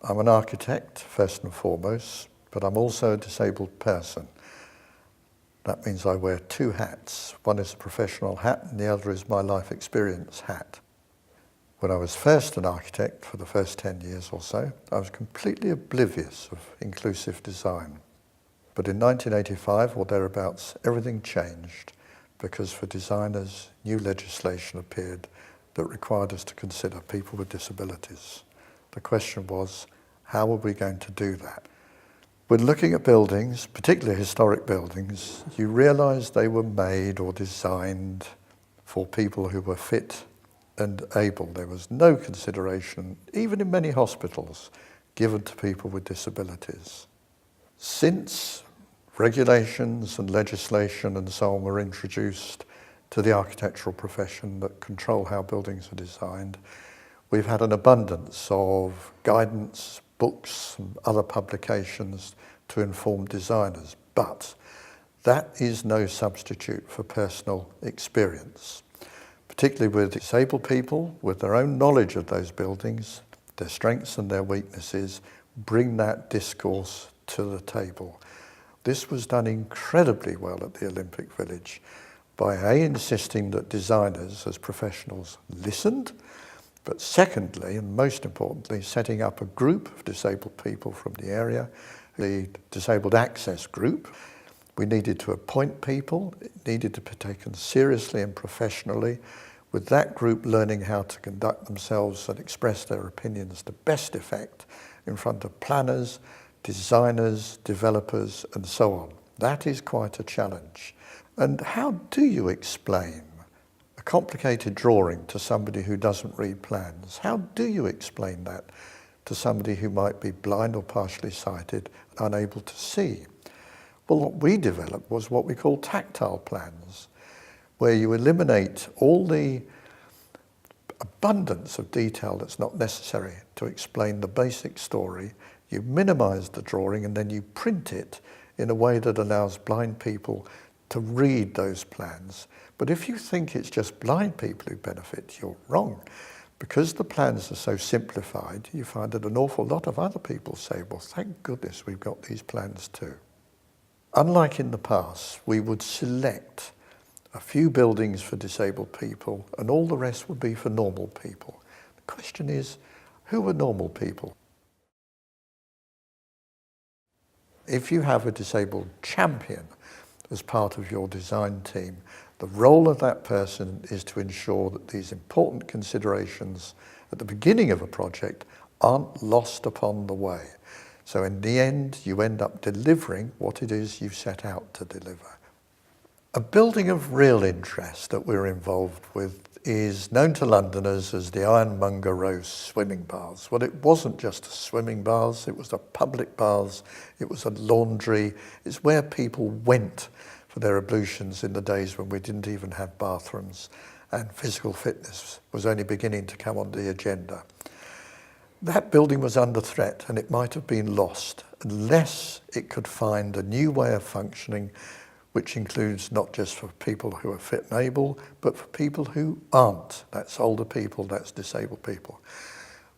I'm an architect, first and foremost, but I'm also a disabled person. That means I wear two hats. One is a professional hat and the other is my life experience hat. When I was first an architect for the first 10 years or so, I was completely oblivious of inclusive design. But in 1985 or thereabouts, everything changed because for designers, new legislation appeared that required us to consider people with disabilities. The question was, how are we going to do that? When looking at buildings, particularly historic buildings, you realise they were made or designed for people who were fit and able. There was no consideration, even in many hospitals, given to people with disabilities. Since regulations and legislation and so on were introduced to the architectural profession that control how buildings are designed, we've had an abundance of guidance, books and other publications to inform designers, but that is no substitute for personal experience, particularly with disabled people, with their own knowledge of those buildings, their strengths and their weaknesses, bring that discourse to the table. This was done incredibly well at the Olympic Village by insisting that designers as professionals listened, but secondly, and most importantly, setting up a group of disabled people from the area, the Disabled Access Group. We needed to appoint people, it needed to be taken seriously and professionally, with that group learning how to conduct themselves and express their opinions to best effect in front of planners, designers, developers, and so on. That is quite a challenge. And how do you explain a complicated drawing to somebody who doesn't read plans? How do you explain that to somebody who might be blind or partially sighted, unable to see? Well, what we developed was what we call tactile plans, where you eliminate all the abundance of detail that's not necessary to explain the basic story. You minimise the drawing and then you print it in a way that allows blind people to read those plans. But if you think it's just blind people who benefit, you're wrong. Because the plans are so simplified, you find that an awful lot of other people say, well, thank goodness we've got these plans too. Unlike in the past, we would select a few buildings for disabled people and all the rest would be for normal people. The question is, who are normal people? If you have a disabled champion as part of your design team, the role of that person is to ensure that these important considerations at the beginning of a project aren't lost upon the way. So in the end, you end up delivering what it is you've set out to deliver. A building of real interest that we're involved with is known to Londoners as the Ironmonger Row swimming baths. Well, it wasn't just a swimming baths, it was a public baths, it was a laundry. It's where people went for their ablutions in the days when we didn't even have bathrooms and physical fitness was only beginning to come on the agenda. That building was under threat and it might have been lost unless it could find a new way of functioning, which includes not just for people who are fit and able, but for people who aren't. That's older people, that's disabled people.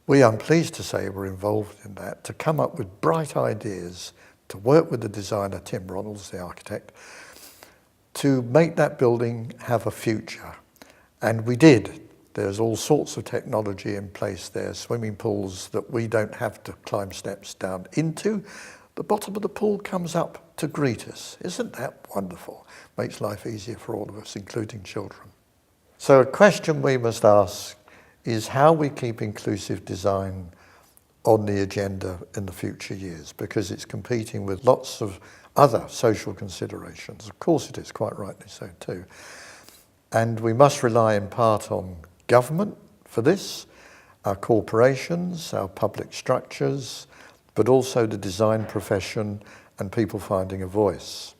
We, I'm pleased to say, were involved in that, to come up with bright ideas, to work with the designer, Tim Ronalds, the architect, to make that building have a future. And we did. There's all sorts of technology in place there, swimming pools that we don't have to climb steps down into. The bottom of the pool comes up to greet us. Isn't that wonderful? Makes life easier for all of us, including children. So a question we must ask is how we keep inclusive design on the agenda in the future years, because it's competing with lots of other social considerations. Of course it is, quite rightly so too. And we must rely in part on government for this, our corporations, our public structures, but also the design profession and people finding a voice.